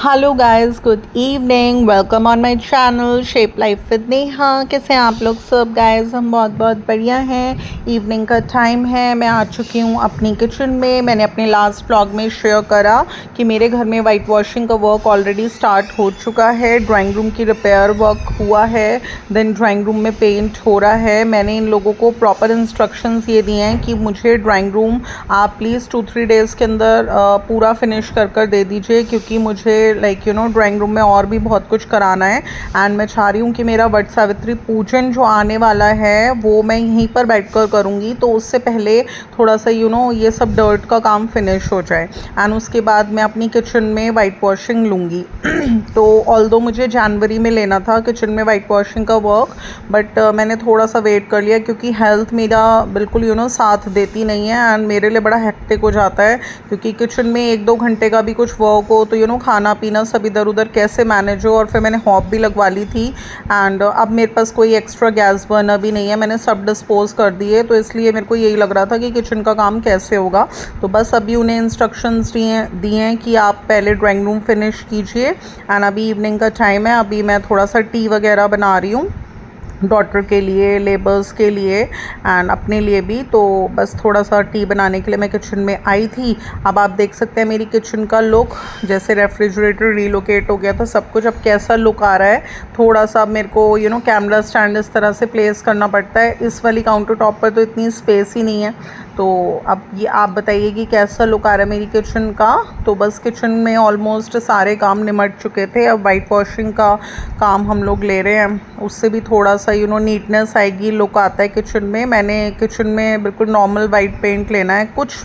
Hello guys, good evening. Welcome on my channel shape life with Neha. कैसे हैं आप लोग सब गाइस? हम बहुत बहुत बढ़िया हैं। इवनिंग का टाइम है, मैं आ चुकी हूँ अपनी किचन में। मैंने अपने लास्ट व्लॉग में शेयर करा कि मेरे घर में वाइट वॉशिंग का वर्क ऑलरेडी स्टार्ट हो चुका है। ड्राइंग रूम की रिपेयर वर्क हुआ है, देन ड्राइंग रूम में पेंट हो रहा है। मैंने इन लोगों को प्रॉपर इंस्ट्रक्शंस ये दिए हैं कि मुझे ड्राइंग रूम आप प्लीज़ 2-3 डेज़ के अंदर पूरा फिनिश कर दे दीजिए, क्योंकि मुझे ड्राइंग रूम में और भी बहुत कुछ कराना है। एंड मैं चाह रही हूँ कि मेरा वट सावित्री पूजन जो आने वाला है वो मैं यहीं पर बैठकर करूँगी, तो उससे पहले थोड़ा सा ये सब डर्ट का काम फिनिश हो जाए एंड उसके बाद मैं अपनी किचन में वाइट वॉशिंग लूँगी। तो ऑल्दो मुझे जनवरी में लेना था किचन में वाइट वॉशिंग का वर्क, बट मैंने थोड़ा सा वेट कर लिया क्योंकि हेल्थ मेरा बिल्कुल साथ देती नहीं है एंड मेरे लिए बड़ा हेक्टिक हो जाता है, क्योंकि किचन में 1-2 घंटे का भी कुछ वर्क हो तो खाना पीना सब इधर उधर कैसे मैनेज हो। और फिर मैंने हॉब भी लगवा ली थी एंड अब मेरे पास कोई एक्स्ट्रा गैस बर्नर भी नहीं है, मैंने सब डिस्पोज कर दिए। तो इसलिए मेरे को यही लग रहा था कि किचन का काम कैसे होगा। तो बस अभी उन्हें इंस्ट्रक्शंस दिए हैं कि आप पहले ड्राइंग रूम फिनिश कीजिए एंड अभी इवनिंग का टाइम है। अभी मैं थोड़ा सा टी वगैरह बना रही हूँ डॉटर के लिए, लेबर्स के लिए एंड अपने लिए भी। तो बस थोड़ा सा टी बनाने के लिए मैं किचन में आई थी। अब आप देख सकते हैं मेरी किचन का लुक, जैसे रेफ्रिजरेटर रीलोकेट हो गया था सब कुछ, अब कैसा लुक आ रहा है। थोड़ा सा मेरे को कैमरा स्टैंड इस तरह से प्लेस करना पड़ता है। इस वाली काउंटर टॉप पर तो इतनी स्पेस ही नहीं है। तो अब ये आप बताइए कि कैसा लुक आ रहा है मेरी किचन का। तो बस किचन में ऑलमोस्ट सारे काम निमट चुके थे, अब वाइट वॉशिंग का काम हम लोग ले रहे हैं। उससे भी थोड़ा सा नीटनेस आएगी, लुक आता है किचन में। मैंने किचन में बिल्कुल नॉर्मल वाइट पेंट लेना है, कुछ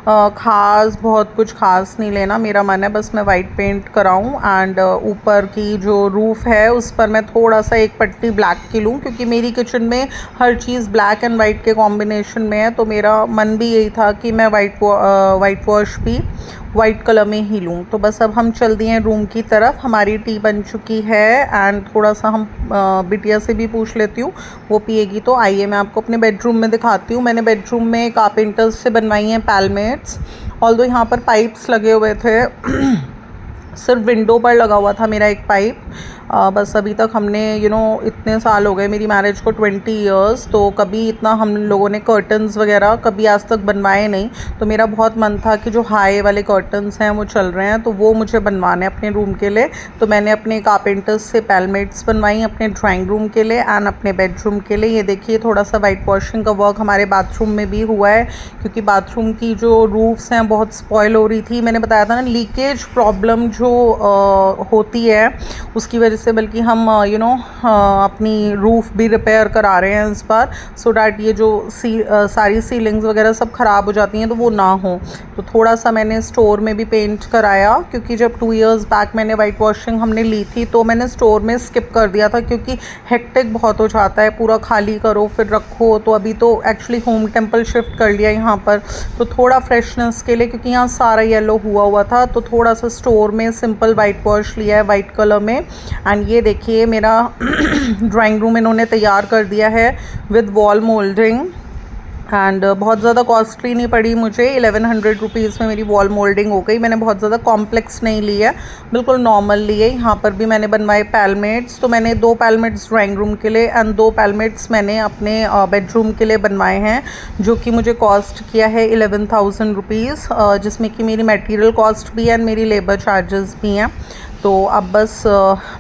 बहुत कुछ खास नहीं लेना। मेरा मन है बस मैं वाइट पेंट कराऊं एंड ऊपर की जो रूफ़ है उस पर मैं थोड़ा सा एक पट्टी ब्लैक की लूँ, क्योंकि मेरी किचन में हर चीज़ ब्लैक एंड वाइट के कॉम्बिनेशन में है। तो मेरा मन भी यही था कि मैं वाइट वॉश भी वाइट कलर में ही लूँ। तो बस अब हम चल दिए हैं रूम की तरफ। हमारी टी बन चुकी है एंड थोड़ा सा हम बिटिया से भी पूछ लेती हूँ, वो पिएगी। तो आइए मैं आपको अपने बेडरूम में दिखाती हूँ। मैंने बेडरूम में कारपेंटर्स से बनवाई हैं पैलमेट्स। ऑल्दो यहाँ पर पाइप्स लगे हुए थे सिर्फ विंडो पर लगा हुआ था मेरा एक पाइप। बस अभी तक हमने इतने साल हो गए मेरी मैरिज को, 20 इयर्स, तो कभी इतना हम लोगों ने कर्टन्स वगैरह कभी आज तक बनवाए नहीं। तो मेरा बहुत मन था कि जो हाई वाले कर्टन्स हैं वो चल रहे हैं तो वो मुझे बनवाने अपने रूम के लिए। तो मैंने अपने कारपेंटर्स से पैलमेट्स बनवाई अपने ड्राइंग रूम के लिए एंड अपने बेडरूम के लिए। ये देखिए थोड़ा सा वाइट वॉशिंग का वर्क हमारे बाथरूम में भी हुआ है, क्योंकि बाथरूम की जो रूफ्स हैं बहुत स्पॉयल हो रही थी। मैंने बताया था ना, लीकेज प्रॉब्लम जो होती है उसकी वजह से, बल्कि हम अपनी रूफ़ भी रिपेयर करा रहे हैं इस बार, सो डैट ये जो सारी सीलिंग्स वगैरह सब ख़राब हो जाती हैं तो वो ना हो। तो थोड़ा सा मैंने स्टोर में भी पेंट कराया, क्योंकि जब 2 इयर्स बैक मैंने वाइट वॉशिंग हमने ली थी तो मैंने स्टोर में स्किप कर दिया था, क्योंकि हेक्टिक बहुत हो जाता है, पूरा खाली करो फिर रखो। तो अभी तो एक्चुअली होम टेम्पल शिफ्ट कर लिया यहाँ पर, तो थोड़ा फ्रेशनेस के लिए, क्योंकि यहाँ सारा येलो हुआ था, तो थोड़ा सा स्टोर में सिंपल वाइट वॉश लिया है वाइट कलर में। एंड ये देखिए मेरा ड्राइंग रूम इन्होंने तैयार कर दिया है विद वॉल मोल्डिंग एंड बहुत ज़्यादा कॉस्टली नहीं पड़ी मुझे। 1100 रुपीज़ में मेरी वॉल मोल्डिंग हो गई। मैंने बहुत ज़्यादा कॉम्प्लेक्स नहीं ली है, बिल्कुल नॉर्मल ली है। यहाँ पर भी मैंने बनवाए पैलमेट्स। तो मैंने 2 पैलमेट्स ड्राइंग रूम के लिए एंड 2 पैलमेट्स मैंने अपने बेडरूम के लिए बनवाए हैं, जो कि मुझे कॉस्ट किया है 11,000 रुपीज़, जिसमें कि मेरी मटेरियल कॉस्ट भी है एंड मेरी लेबर चार्जेस भी हैं। तो अब बस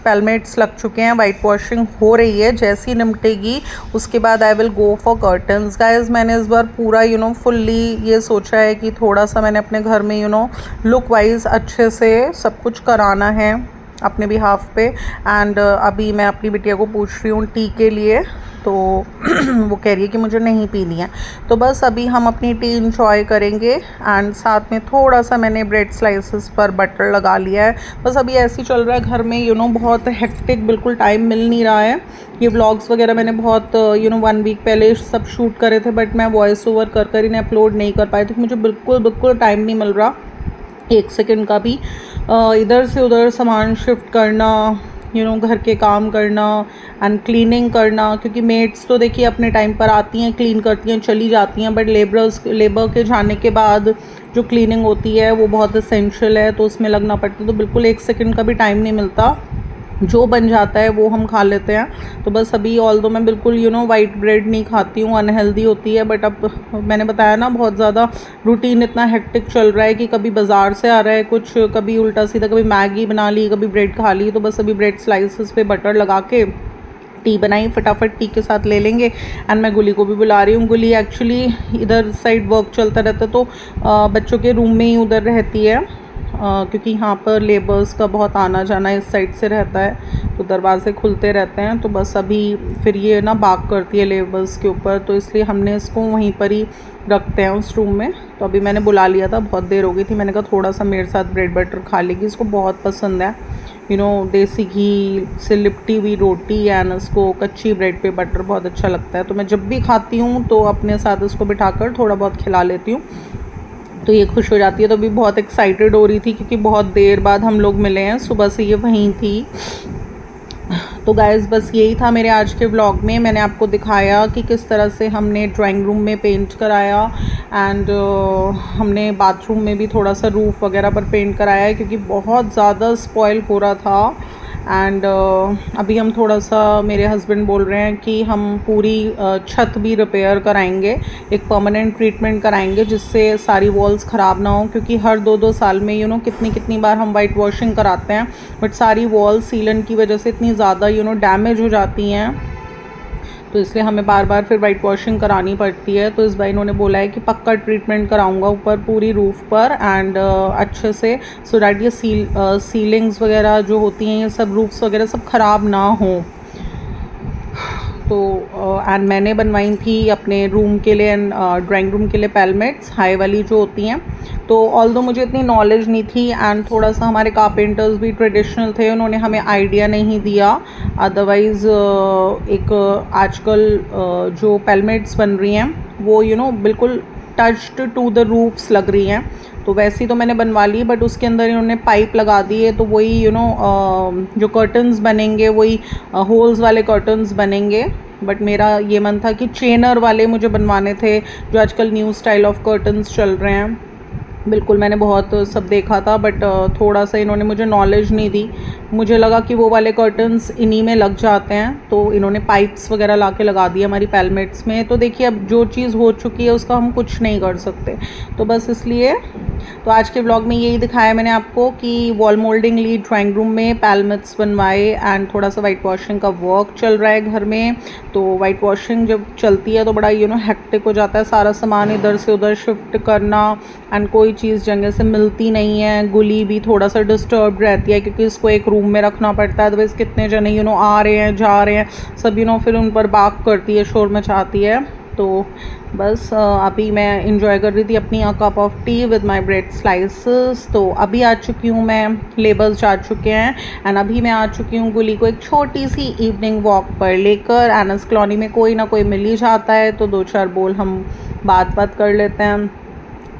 पैलमेट्स लग चुके हैं, वाइट वॉशिंग हो रही है। जैसी निपटेगी उसके बाद I will go for curtains. Guys मैंने इस बार पूरा फुल्ली ये सोचा है कि थोड़ा सा मैंने अपने घर में लुक वाइज अच्छे से सब कुछ कराना है अपने बिहाफ पे। एंड अभी मैं अपनी बिटिया को पूछ रही हूँ टी के लिए, तो वो कह रही है कि मुझे नहीं पीनी है। तो बस अभी हम अपनी टी इंजॉय करेंगे एंड साथ में थोड़ा सा मैंने ब्रेड स्लाइसेस पर बटर लगा लिया है। बस अभी ऐसे ही चल रहा है घर में, बहुत हेक्टिक, बिल्कुल टाइम मिल नहीं रहा है। ये व्लॉग्स वगैरह मैंने बहुत 1 वीक पहले सब शूट करे थे, बट मैं वॉइस ओवर कर इन्हें अपलोड नहीं कर पाई थी। मुझे बिल्कुल टाइम नहीं मिल रहा 1 सेकंड का भी। इधर से उधर सामान शिफ्ट करना, घर के काम करना एंड क्लीनिंग करना, क्योंकि मेड्स तो देखिए अपने टाइम पर आती हैं, क्लीन करती हैं, चली जाती हैं, बट लेबर के जाने के बाद जो क्लीनिंग होती है वो बहुत एसेंशियल है, तो उसमें लगना पड़ता है। तो बिल्कुल 1 सेकंड का भी टाइम नहीं मिलता, जो बन जाता है वो हम खा लेते हैं। तो बस अभी ऑल्दो मैं बिल्कुल वाइट ब्रेड नहीं खाती हूँ, अनहेल्दी होती है, बट अब मैंने बताया ना बहुत ज़्यादा रूटीन इतना हेक्टिक चल रहा है कि कभी बाज़ार से आ रहा है कुछ, कभी उल्टा सीधा, कभी मैगी बना ली, कभी ब्रेड खा ली। तो बस अभी ब्रेड स्लाइसेस पे बटर लगा के टी बनाई, फटाफट टी के साथ ले लेंगे। एंड मैं गुली को भी बुला रही हूँ। गुली एक्चुअली इधर साइड वर्क चलता रहता है, तो बच्चों के रूम में ही उधर रहती है, क्योंकि यहाँ पर लेबर्स का बहुत आना जाना इस साइड से रहता है, तो दरवाजे खुलते रहते हैं। तो बस अभी फिर ये ना बाग करती है लेबर्स के ऊपर, तो इसलिए हमने इसको वहीं पर ही रखते हैं उस रूम में। तो अभी मैंने बुला लिया था, बहुत देर हो गई थी, मैंने कहा थोड़ा सा मेरे साथ ब्रेड बटर खा लेगी, इसको बहुत पसंद है। देसी घी से लिपटी हुई रोटी एंड उसको कच्ची ब्रेड पे बटर बहुत अच्छा लगता है। तो मैं जब भी खाती हूँ तो अपने साथ उसको बिठाकर थोड़ा बहुत खिला लेती हूँ, तो ये खुश हो जाती है। तो अभी बहुत एक्साइटेड हो रही थी क्योंकि बहुत देर बाद हम लोग मिले हैं, सुबह से ये वहीं थी। तो गाइस बस यही था मेरे आज के व्लॉग में। मैंने आपको दिखाया कि किस तरह से हमने ड्राइंग रूम में पेंट कराया एंड हमने बाथरूम में भी थोड़ा सा रूफ़ वगैरह पर पेंट कराया है, क्योंकि बहुत ज़्यादा स्पॉइल हो रहा था। एंड अभी हम थोड़ा सा, मेरे हस्बैंड बोल रहे हैं कि हम पूरी छत भी रिपेयर कराएंगे, एक परमानेंट ट्रीटमेंट कराएंगे जिससे सारी वॉल्स ख़राब ना हो, क्योंकि हर 2-2 साल में कितनी बार हम वाइट वॉशिंग कराते हैं, बट सारी वॉल सीलन की वजह से इतनी ज़्यादा डैमेज हो जाती हैं, तो इसलिए हमें बार बार फिर वाइट वॉशिंग करानी पड़ती है। तो इस बार इन्होंने बोला है कि पक्का ट्रीटमेंट कराऊंगा ऊपर पूरी रूफ़ पर एंड अच्छे से, सो डैट ये सीलिंग्स वगैरह जो होती हैं, ये सब रूफ्स वगैरह सब ख़राब ना हो। तो एंड मैंने बनवाई थी अपने रूम के लिए एंड ड्राइंग रूम के लिए पेलमेट्स हाई वाली जो होती हैं। तो ऑल्दो मुझे इतनी नॉलेज नहीं थी एंड थोड़ा सा हमारे कारपेंटर्स भी ट्रेडिशनल थे, उन्होंने हमें आइडिया नहीं दिया। अदरवाइज़ एक आजकल जो पेलमेट्स बन रही हैं वो बिल्कुल टच्ड टू द रूफ्स लग रही हैं, तो वैसी तो मैंने बनवा ली, बट उसके अंदर इन्होंने पाइप लगा दिए, तो वही जो कर्टन्स बनेंगे वही होल्स वाले कर्टन्स बनेंगे। बट मेरा ये मन था कि चेनर वाले मुझे बनवाने थे, जो आजकल न्यू स्टाइल ऑफ कर्टन्स चल रहे हैं। बिल्कुल मैंने बहुत सब देखा था, बट थोड़ा सा इन्होंने मुझे नॉलेज नहीं दी। मुझे लगा कि वो वाले कर्टन्स इन्हीं में लग जाते हैं, तो इन्होंने पाइप्स वगैरह ला के लगा दिया हमारी पेलमेट्स में। तो देखिए अब जो चीज़ हो चुकी है उसका हम कुछ नहीं कर सकते, तो बस इसलिए तो आज के व्लॉग में यही दिखाया मैंने आपको कि वॉल मोल्डिंग ली, ड्राइंग रूम में पेलमेट्स बनवाए एंड थोड़ा सा वाइट वॉशिंग का वर्क चल रहा है घर में। तो वाइट वॉशिंग जब चलती है तो बड़ा हेक्टिक हो जाता है, सारा सामान इधर से उधर शिफ्ट करना एंड कोई चीज़ जगह से मिलती नहीं है। गुली भी थोड़ा सा डिस्टर्ब रहती है क्योंकि इसको एक रूम में रखना पड़ता है, अदरवाइज़ कितने जने आ रहे हैं जा रहे हैं सब फिर उन पर बाक करती है, शोर मचाती है। तो बस अभी मैं इंजॉय कर रही थी अपनी cup of T with my bread slices. तो अभी आ चुकी हूँ मैं, लेबर्स जा चुके हैं एंड अभी मैं आ चुकी हूँ गुली को एक छोटी सी इवनिंग वॉक पर लेकर। एनस कॉलोनी में कोई ना कोई मिल ही जाता है, तो 2-4 बोल हम बात कर लेते हैं।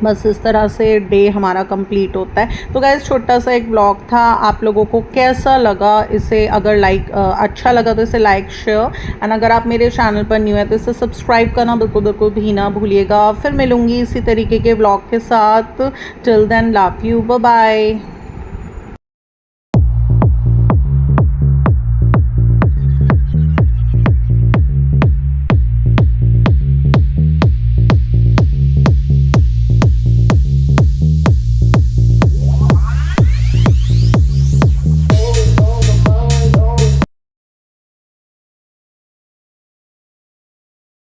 बस इस तरह से डे हमारा कंप्लीट होता है। तो गाइस छोटा सा एक ब्लॉग था, आप लोगों को कैसा लगा इसे, अगर अच्छा लगा तो इसे लाइक शेयर एंड अगर आप मेरे चैनल पर न्यू है तो इसे सब्सक्राइब करना बिल्कुल भी ना भूलिएगा। फिर मिलूँगी इसी तरीके के ब्लॉग के साथ। Till then love you, bye bye.